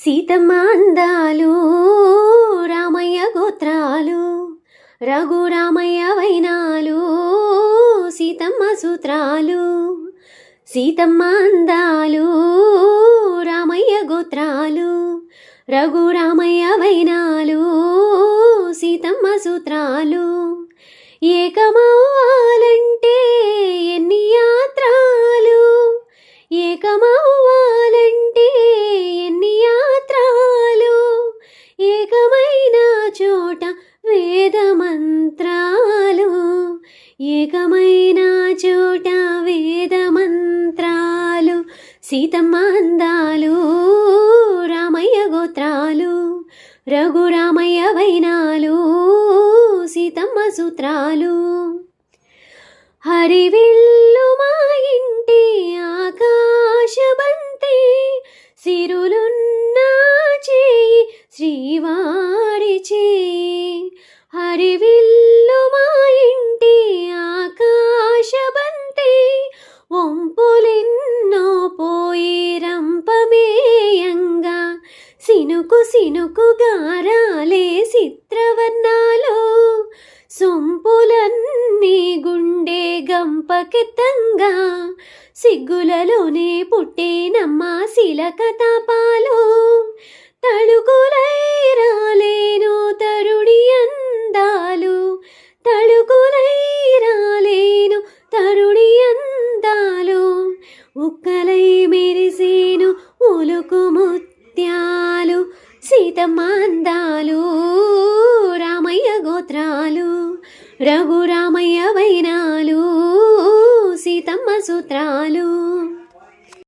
సీతమ్మ అందాలు రామయ్య గోత్రాలు రఘురామయ్య వైనాలు సీతమ్మ సూత్రాలు. సీతమ్మ అందాలు రామయ్య గోత్రాలు రఘురామయ్య వైనాలు సీతమ్మ సూత్రాలు. ఏకమవ్వాలంటే ఎన్ని యాత్రాలు, ఏకమవ్వాలంటే ఎన్ని యాత్రాలు, ఏకమైన చోట వేద మంత్రాలు, ఏకమైన చోట వేద మంత్రాలు. సీతమ్మ అందాలు రామయ్య గోత్రాలు రఘురామయ్య వైనాలు సీతమ్మ సూత్రాలు. హరివిల్లు మా ఇంటి ఆకాశబంతి సిరులున్న చేయి శ్రీవారి చేయి. హరివిల్లు మా ఇంటి ఆకాశబంతి వంపులెన్నో పోయి రంపమేయంగా సినుకు సినుకుగా రాలే చిత్రవర్ణాలు. సొంపులన్నీ గుండె గంపకెత్తంగా సిగ్గులలోనే పుట్టేనమ్మ శిలక తాపాలు. తళుకులై రాలేను తరుణి అందాలు, తళుకులై రాలేను తరుణి అందాలు. ఉక్కలై మెరిసేను ఉలుకు ముత్యాలు. సీతమ్మ అందాలు రామయ్య గోత్రాలు రఘురామయ్య వైనాలు సీతమ్మ సూత్రాలు.